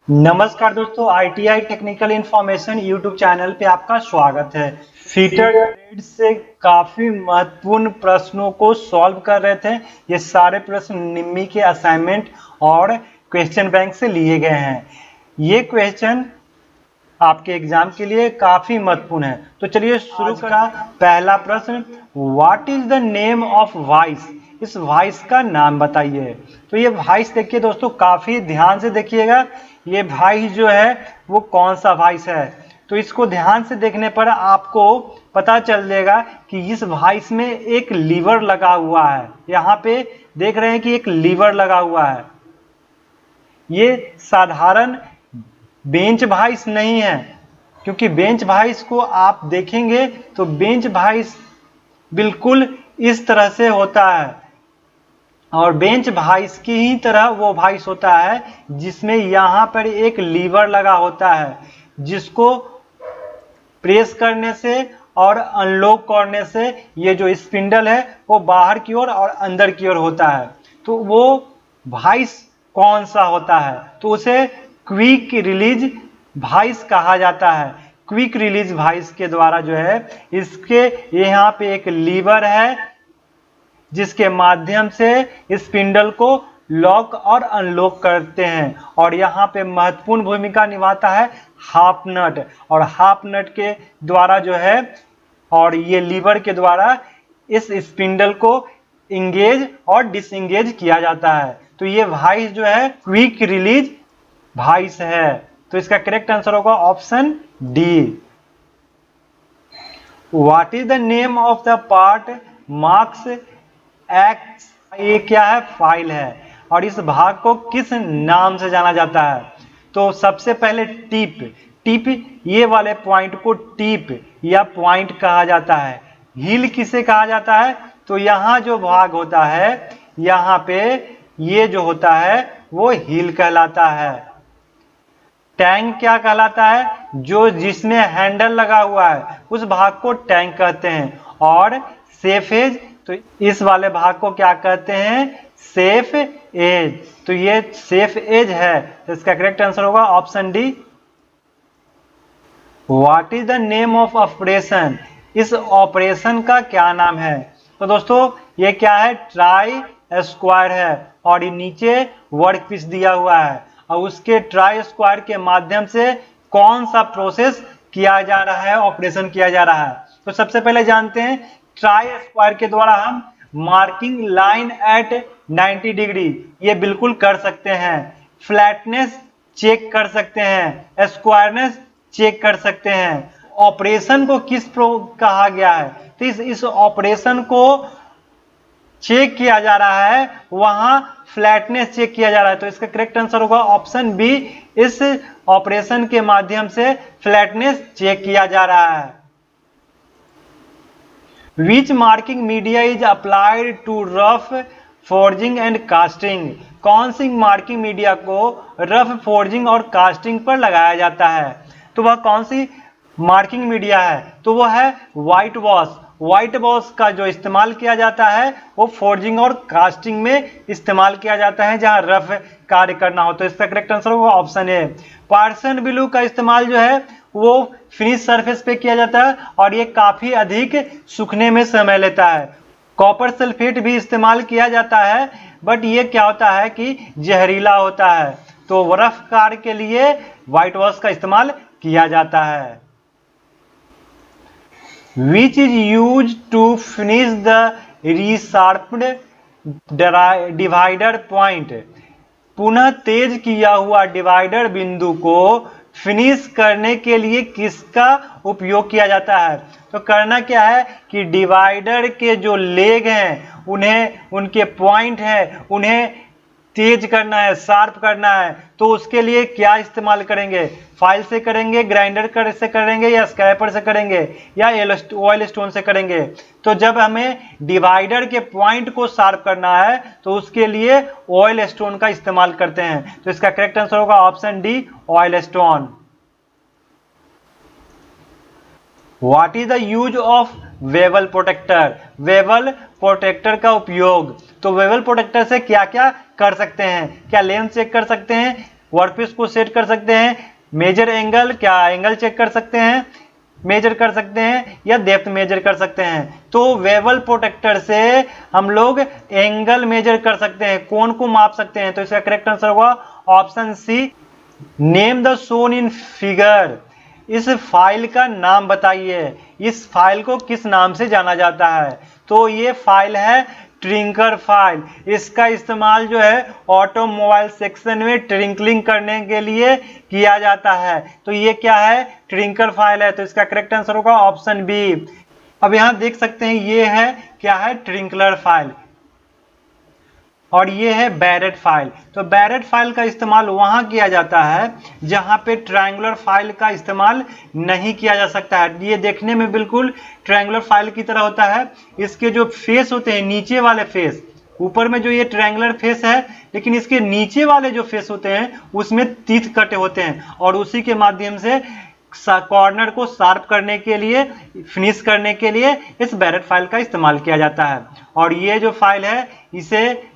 नमस्कार दोस्तों, ITI technical information YouTube channel पे आपका स्वागत है। फीटर ट्रेड से काफी महत्वपूर्ण प्रश्नों को सॉल्व कर रहे थे। ये सारे प्रश्न निम्मी के असाइनमेंट और क्वेश्चन बैंक से लिए गए हैं। ये क्वेश्चन आपके एग्जाम के लिए काफी महत्वपूर्ण है। तो चलिए शुरू करा। पहला प्रश्न, what is the name of vice? इस वाइस का नाम बताइए। तो ये वाइस देखिए दोस्तों, काफी ध्यान से देखिएगा। ये वाइस जो है वो कौन सा वाइस है, तो इसको ध्यान से देखने पर आपको पता चल जाएगा कि इस वाइस में एक लीवर लगा हुआ है। यहाँ पे देख रहे हैं कि एक लीवर लगा हुआ है। ये साधारण बेंच वाइस नहीं है, क्योंकि बेंच वाइस को आप देखेंगे तो बेंच वाइस बिल्कुल इस तरह से होता है, और बेंच वाइस की ही तरह वो वाइस होता है जिसमें यहाँ पर एक लीवर लगा होता है, जिसको प्रेस करने से और अनलॉक करने से ये जो स्पिंडल है वो बाहर की ओर और अंदर की ओर होता है। तो वो वाइस कौन सा होता है? तो उसे क्विक रिलीज वाइस कहा जाता है। क्विक रिलीज वाइस के द्वारा जो है, इसके यहाँ पे एक लीवर है जिसके माध्यम से स्पिंडल को लॉक और अनलॉक करते हैं, और यहाँ पे महत्वपूर्ण भूमिका निभाता है हाफ नट। और हाफ नट के द्वारा जो है, और ये लीवर के द्वारा इस स्पिंडल को इंगेज और डिसएंगेज किया जाता है। तो ये वाइस जो है क्विक रिलीज वाइस है। तो इसका करेक्ट आंसर होगा option D. What is the name of the part marks x? ये क्या है? फाइल है। और इस भाग को किस नाम से जाना जाता है? तो सबसे पहले टिप। टिप, ये वाले पॉइंट को टिप या पॉइंट कहा जाता है। हिल किसे कहा जाता है? तो यहाँ जो भाग होता है, यहाँ पे ये जो होता है वो हिल कहलाता है। टैंक क्या कहलाता है? जो जिसमें हैंडल लगा हुआ है उस भाग को टैंक कहते हैं। और सेफ एज, तो इस वाले भाग को क्या कहते हैं? Safe edge. तो ये सेफ एज है। तो इसका करेक्ट आंसर होगा option D. What is the name of operation? इस ऑपरेशन का क्या नाम है? तो दोस्तों ये क्या है? ट्राई स्क्वायर है, और ये नीचे वर्क पीस दिया हुआ है, और उसके ट्राई स्क्वायर के माध्यम से कौन सा प्रोसेस किया जा रहा है, ऑपरेशन किया जा रहा है। तो सबसे पहले जानते हैं, ट्राई स्क्वायर के द्वारा हम मार्किंग लाइन एट 90 डिग्री ये बिल्कुल कर सकते हैं। फ्लैटनेस चेक कर सकते हैं, स्क्वायरनेस चेक कर सकते हैं। ऑपरेशन को किस कहा गया है? तो इस ऑपरेशन को चेक किया जा रहा है, वहां फ्लैटनेस चेक किया जा रहा है। तो इसका करेक्ट आंसर होगा ऑप्शन बी। इस ऑपरेशन के माध्यम से फ्लैटनेस चेक किया जा रहा है। Which marking media is applied to rough forging and casting? कौन सी मार्किंग मीडिया को रफ फोर्जिंग और कास्टिंग पर लगाया जाता है? तो वह कौन सी मार्किंग मीडिया है? तो वह है व्हाइट वॉश। व्हाइट वॉश का जो इस्तेमाल किया जाता है वो फोर्जिंग और कास्टिंग में इस्तेमाल किया जाता है, जहां रफ कार्य करना हो। तो इसका करेक्ट आंसर होगा ऑप्शन ए। पार्सन ब्लू का इस्तेमाल जो है वो फिनिश सरफेस पे किया जाता है, और ये काफी अधिक सूखने में समय लेता है। कॉपर सल्फेट भी इस्तेमाल किया जाता है, बट ये क्या होता है कि जहरीला होता है। तो रफ कार्य के लिए व्हाइट वॉश का इस्तेमाल किया जाता है। Which is used to finish the resharpened divider point? पुनः तेज किया हुआ डिवाइडर बिंदु को फिनिश करने के लिए किसका उपयोग किया जाता है? तो करना क्या है कि डिवाइडर के जो लेग हैं, उन्हें, उनके पॉइंट हैं, उन्हें तेज करना है, शार्प करना है। तो उसके लिए क्या इस्तेमाल करेंगे? फाइल से करेंगे, ग्राइंडर से करेंगे, या स्क्रैपर से करेंगे, या ऑयल स्टोन से करेंगे? तो जब हमें डिवाइडर के पॉइंट को शार्प करना है तो उसके लिए ऑयल स्टोन का इस्तेमाल करते हैं। तो इसका करेक्ट आंसर होगा option D, oil stone. What is the use of bevel protractor? Bevel protractor का उपयोग। तो वेवल प्रोटेक्टर से क्या क्या कर सकते हैं? क्या लेंथ चेक कर सकते हैं, वर्कपीस को सेट कर सकते हैं, मेजर एंगल, क्या एंगल चेक कर सकते हैं, मेजर कर सकते हैं, या डेप्थ मेजर कर सकते हैं। तो वेबल प्रोटेक्टर से हम लोग एंगल मेजर कर सकते हैं, कोण को माप सकते हैं। तो इसका करेक्ट आंसर होगा option C. Name the shown in figure, इस फाइल का नाम बताइए, इस फाइल को किस नाम से जाना जाता है। तो ये फाइल है ट्रिंकर फाइल। इसका इस्तेमाल जो है ऑटोमोबाइल सेक्शन में ट्रिंकलिंग करने के लिए किया जाता है। तो ये क्या है, ट्रिंकर फाइल है। तो इसका करेक्ट आंसर होगा ऑप्शन बी। अब यहां देख सकते हैं ये है क्या है, ट्रिंकलर फाइल, और ये है बैरेट फाइल। तो बैरेट फाइल का इस्तेमाल वहां किया जाता है जहां पे ट्रायंगुलर फाइल का इस्तेमाल नहीं किया जा सकता है। ये देखने में बिल्कुल ट्रायंगुलर फाइल की तरह होता है। इसके जो फेस होते हैं, नीचे वाले फेस, ऊपर में जो ये ट्रायंगुलर फेस है, लेकिन इसके नीचे वाले जो फेस होते हैं उसमें तीत कटे होते हैं, और उसी के माध्यम से कॉर्नर को शार्प करने के लिए, फिनिश करने के लिए इस बैरेट फाइल का इस्तेमाल किया जाता है। और ये जो फाइल है इसे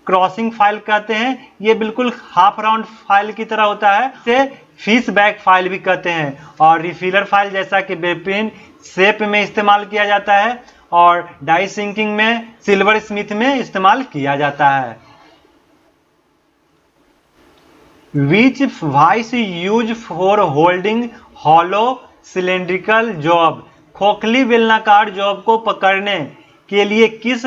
क्रॉसिंग फाइल कहते हैं। ये बिल्कुल हाफ राउंड फाइल की तरह होता है, इसे फिश बैक फाइल भी कहते हैं। और रिफिलर फाइल जैसा कि बेपिन शेप में इस्तेमाल किया जाता है, और डाई सिंकिंग में, सिल्वर स्मिथ में इस्तेमाल किया जाता है। Which vice use for holding hollow cylindrical job, खोखली बेलनाकार जॉब को पकड़ने के लिए किस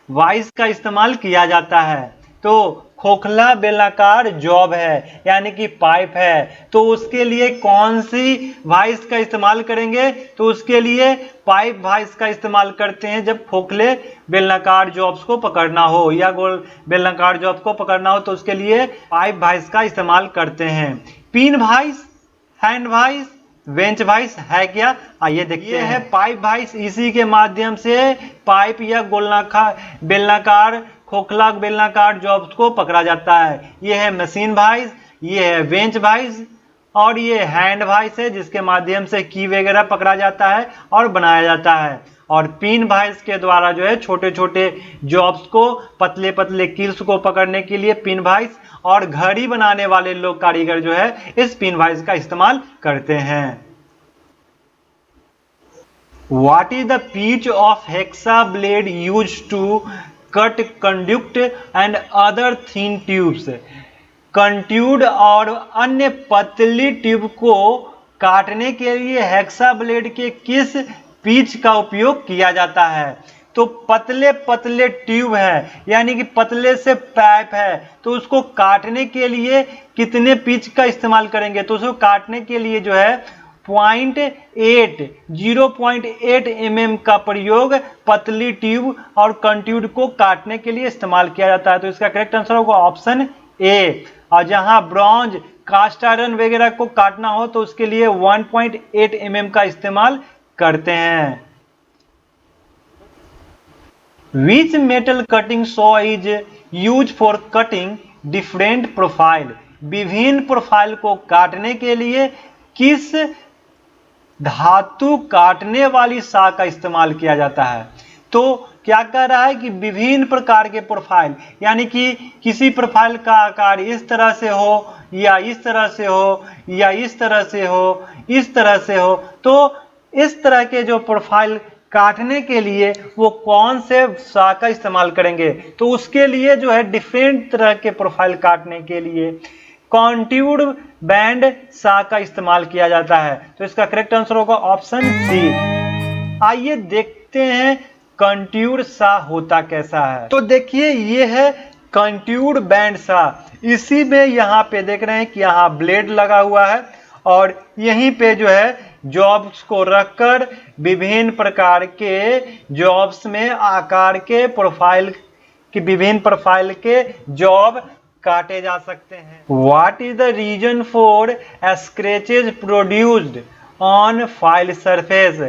वाइस का इस्तेमाल किया जाता है। तो खोखला बेलनाकार जॉब है, यानी कि पाइप है, तो उसके लिए कौन सी वाइस का इस्तेमाल करेंगे। तो उसके लिए पाइप वाइस का इस्तेमाल करते हैं जब खोखले बेलनाकार जॉब्स को पकड़ना हो, या गोल बेलनाकार जॉब को पकड़ना हो, तो उसके लिए पाइप वाइस का इस्तेमाल करते हैं। Pin vice, hand vice, bench vice है क्या, आइए देखते हैं। है पाइप वाइस, इसी के माध्यम से पाइप या बेलनाकार, खोखला बेलनाकार जॉब्स को पकड़ा जाता है। ये है मशीन वाइस, ये है बेंच वाइस, और ये हैंड वाइस है जिसके माध्यम से की वगैरह पकड़ा जाता है और बनाया जाता है। और पिन वाइस के द्वारा जो है छोटे छोटे जॉब्स को, पतले पतले कील्स को पकड़ने के लिए पिन वाइस, और घड़ी बनाने वाले लोग, कारीगर जो है, इस पिन वाइस का इस्तेमाल करते हैं। What is the pitch of hexa blade used to cut conduit and other thin tubes? कंट्यूड और अन्य पतली ट्यूब को काटने के लिए हेक्सा ब्लेड के किस पिच का उपयोग किया जाता है। तो पतले पतले ट्यूब है, यानी कि पतले से पाइप है, तो उसको काटने के लिए कितने पिच का इस्तेमाल करेंगे। तो उसको काटने के लिए जो है 0.8 mm का प्रयोग पतली ट्यूब और कंट्यूड को काटने के लिए इस्तेमाल किया जाता है। तो इसका करेक्ट आंसर होगा ऑप्शन ए। और जहां ब्रॉन्ज, कास्ट आयरन वगैरह को काटना हो तो उसके लिए 1.8 mm का इस्तेमाल करते हैं। Which metal cutting saw is used for cutting different profile? विभिन्न प्रोफाइल को काटने के लिए किस धातु काटने वाली साह का इस्तेमाल किया जाता है। तो क्या कह रहा है कि विभिन्न प्रकार के प्रोफाइल, यानी कि किसी प्रोफाइल का आकार इस तरह से हो, या इस तरह से हो, या इस तरह से हो, इस तरह से हो, तो इस तरह के जो प्रोफाइल काटने के लिए वो कौन से साह का इस्तेमाल करेंगे। तो उसके लिए जो है डिफरेंट तरह के प्रोफाइल काटने के लिए कॉन्ट्यूड बैंड साह का इस्तेमाल किया जाता है। तो इसका करेक्ट आंसर होगा ऑप्शन सी। आइए देखते हैं कंट्यूड साह होता कैसा है। तो देखिए ये है कंट्यूड बैंड साह। इसी में यहाँ पे देख रहे हैं कि यहाँ ब्लेड लगा हुआ है, और यहीं पे जो है जॉब्स को रखकर विभिन्न प्रकार के जॉब्स में आकार के प्रोफाइल की, विभिन्न प्रोफाइल के जॉब काटे जा सकते हैं। What is the reason for scratches produced on file surface?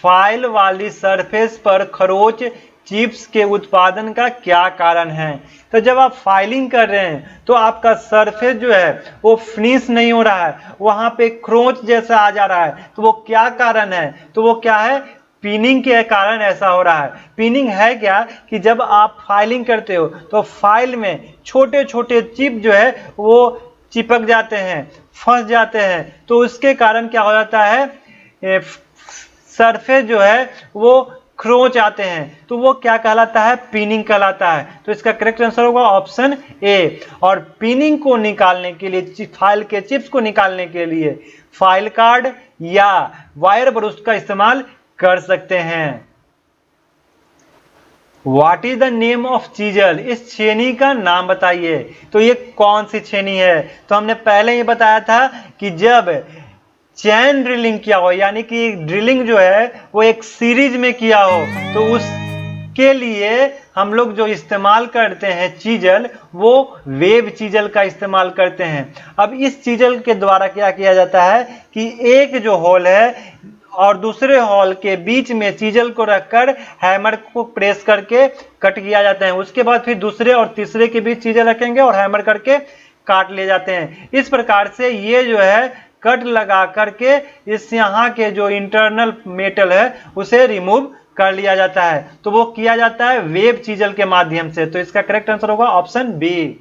File वाली सरफेस पर खरोच चिप्स के उत्पादन का क्या कारण है। तो जब आप फाइलिंग कर रहे हैं तो आपका सरफेस जो है वो फिनिश नहीं हो रहा है, वहां पे खरोच जैसा आ जा रहा है, तो वो क्या कारण है। तो वो क्या है, पिनिंग के कारण ऐसा हो रहा है। पिनिंग है क्या कि जब आप फाइलिंग करते हो तो फाइल में छोटे छोटे चिप जो है वो चिपक जाते हैं, फंस जाते हैं, तो उसके कारण क्या हो जाता है, सरफेस जो है वो खरोंच आते हैं, तो वो क्या कहलाता है, पिनिंग कहलाता है। तो इसका करेक्ट आंसर होगा ऑप्शन ए। और पिनिंग को निकालने के लिए, फाइल के चिप्स को निकालने के लिए फाइल कार्ड या वायर ब्रश का इस्तेमाल कर सकते हैं। What is the name of chisel, इस छेनी का नाम बताइए। तो ये कौन सी छेनी है, तो हमने पहले ही बताया था कि जब चैन ड्रिलिंग किया हो, यानी कि ड्रिलिंग जो है वो एक सीरीज में किया हो, तो उसके लिए हम लोग जो इस्तेमाल करते हैं चीजल, वो वेब चीजल का इस्तेमाल करते हैं। अब इस चीजल के द्वारा क्या किया जाता है कि एक जो होल है और दूसरे हॉल के बीच में चीजल को रखकर हैमर को प्रेस करके कट किया जाता है। उसके बाद फिर दूसरे और तीसरे के बीच चीजल रखेंगे और हैमर करके काट ले जाते हैं। इस प्रकार से ये जो है कट लगा करके इस यहाँ के जो इंटरनल मेटल है उसे रिमूव कर लिया जाता है। तो वो किया जाता है वेब चीजल के माध्यम से। तो इसका करेक्ट आंसर होगा option B.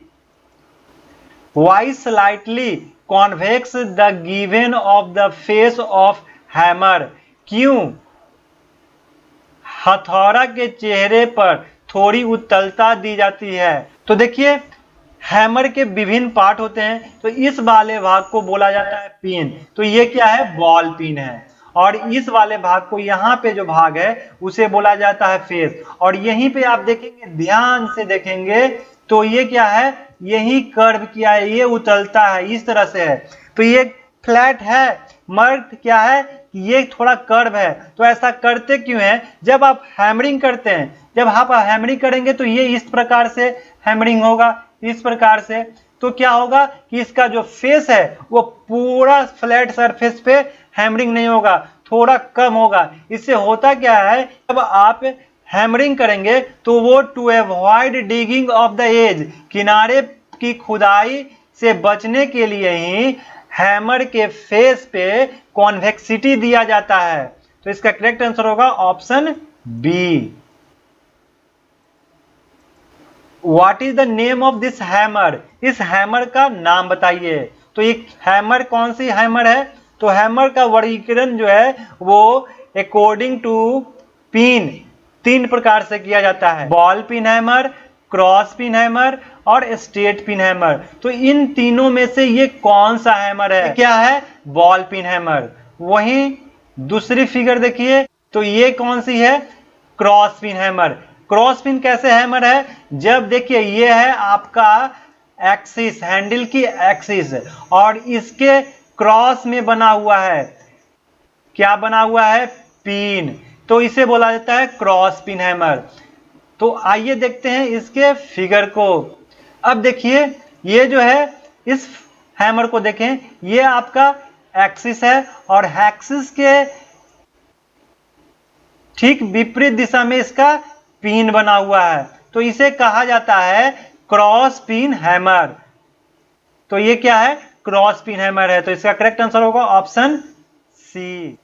Why slightly convex the given of the face of hammer, क्यों हथौड़ा के चेहरे पर थोड़ी उत्तलता दी जाती है। तो देखिए हैमर के विभिन्न पार्ट होते हैं, तो इस वाले भाग को बोला जाता है पिन। तो ये क्या है, बॉल पिन है। और इस वाले भाग को, यहाँ पे जो भाग है उसे बोला जाता है फेस। और यहीं पे आप देखेंगे, ध्यान से देखेंगे तो ये क्या है, यही कर्व किया है, ये उतलता है, इस तरह से है। तो ये फ्लैट है, मगर क्या है, ये थोड़ा कर्व है। तो ऐसा करते क्यों है, जब आप हैमरिंग करते हैं, जब आप हैमरिंग करेंगे तो ये इस प्रकार से हैमरिंग होगा, इस प्रकार से। तो क्या होगा कि इसका जो फेस है वो पूरा फ्लैट सरफेस पे हैमरिंग नहीं होगा, थोड़ा कम होगा। इससे होता क्या है, जब आप हैमरिंग करेंगे तो वो to avoid digging of the edge, किनारे की खुदाई से बचने के लिए ही हैमर के फेस पे कॉन्वेक्सिटी दिया जाता है। तो इसका करेक्ट आंसर होगा option B. What is the name of this hammer, इस हैमर का नाम बताइए। तो एक हैमर कौन सी हैमर है, तो हैमर का वर्गीकरण जो है वो अकॉर्डिंग टू पिन 3 प्रकार से किया जाता है, ball pin hammer, cross pin hammer और स्ट्रेट पिन हैमर। तो इन तीनों में से ये कौन सा हैमर है, क्या है, बॉल पिन हैमर। वहीं दूसरी फिगर देखिए, तो ये कौन सी है, cross pin hammer. Cross pin कैसे हैमर है, जब देखिए ये है आपका एक्सिस, हैंडल की एक्सिस, और इसके क्रॉस में बना हुआ है, क्या बना हुआ है, पिन। तो इसे बोला जाता है क्रॉस पिन हैमर। तो आइए देखते हैं इसके फिगर को। अब देखिए ये जो है, इस हैमर को देखें, ये आपका एक्सिस है और एक्सिस के ठीक विपरीत दिशा में इसका पिन बना हुआ है। तो इसे कहा जाता है क्रॉस पिन हैमर। तो ये क्या है, क्रॉस पिन हैमर है। तो इसका करेक्ट आंसर होगा option C.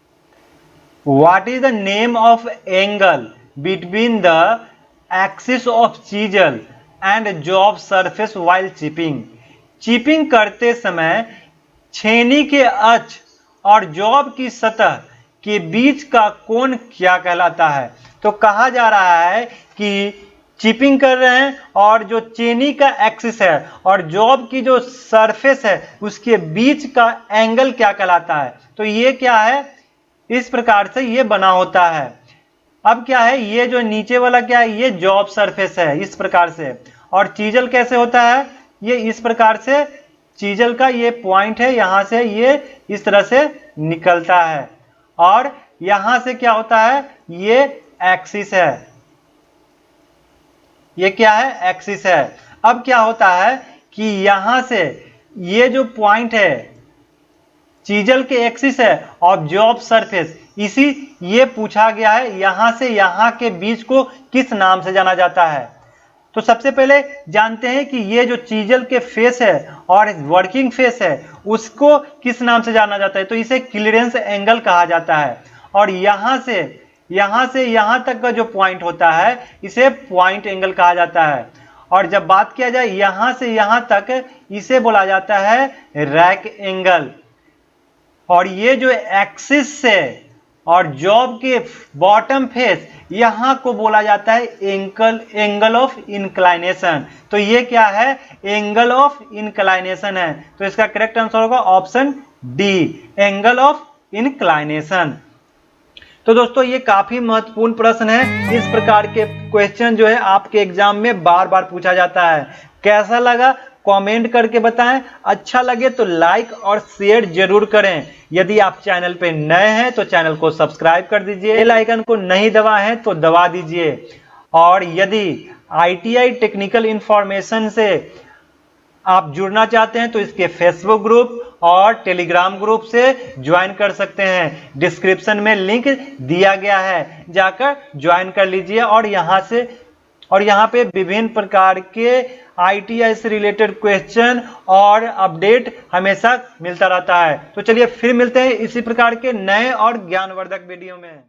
What is the name of angle between the axis of chisel and job surface while chipping. Chipping करते समय छेनी के अक्ष और जॉब की सतह के बीच का कोण क्या कहलाता है। तो कहा जा रहा है कि चिपिंग कर रहे हैं और जो चेनी का एक्सिस है और जॉब की जो सरफेस है उसके बीच का एंगल क्या कहलाता है। तो ये क्या है, इस प्रकार से ये बना होता है। अब क्या है, ये जो नीचे वाला क्या है, ये जॉब सरफेस है, इस प्रकार से। और चीजल कैसे होता है, ये इस प्रकार से, चीजल का ये पॉइंट है, यहां से ये इस तरह से निकलता है और यहां से क्या होता है, ये एक्सिस है, ये क्या है, एक्सिस है। अब क्या होता है कि यहां से ये जो पॉइंट है चीजल के एक्सिस है और जॉब सरफेस, इसी ये पूछा गया है यहां से यहां के बीच को किस नाम से जाना जाता है। तो सबसे पहले जानते हैं कि ये जो चीजल के फेस है और वर्किंग फेस है उसको किस नाम से जाना जाता है। तो इसे क्लीयरेंस एंगल कहा जाता है। और यहां से यहां तक का जो पॉइंट होता है इसे पॉइंट एंगल कहा जाता है। और जब बात किया जाए यहां से यहां तक, इसे बोला जाता है रैक एंगल। और ये जो एक्सिस से और जॉब के बॉटम फेस यहां को बोला जाता है एंगल ऑफ इंक्लाइनेशन। तो ये क्या है, एंगल ऑफ इंक्लाइनेशन है। तो इसका करेक्ट आंसर होगा option D, angle of inclination. तो दोस्तों ये काफी महत्वपूर्ण प्रश्न है। इस प्रकार के क्वेश्चन जो है आपके एग्जाम में बार बार पूछा जाता है। कैसा लगा कमेंट करके बताएं। अच्छा लगे तो लाइक और शेयर जरूर करें। यदि आप चैनल पे नए हैं तो चैनल को सब्सक्राइब कर दीजिए, बेल आइकन को नहीं दबाए हैं तो दबा दीजिए। और यदि ITI टेक्निकल इंफॉर्मेशन से आप जुड़ना चाहते हैं तो इसके फेसबुक ग्रुप और टेलीग्राम ग्रुप से ज्वाइन कर सकते हैं। डिस्क्रिप्शन में लिंक दिया गया है, जाकर ज्वाइन कर लीजिए। और यहाँ पे विभिन्न प्रकार के ITI से रिलेटेड क्वेश्चन और अपडेट हमेशा मिलता रहता है। तो चलिए फिर मिलते हैं इसी प्रकार के नए और ज्ञानवर्धक वीडियो में।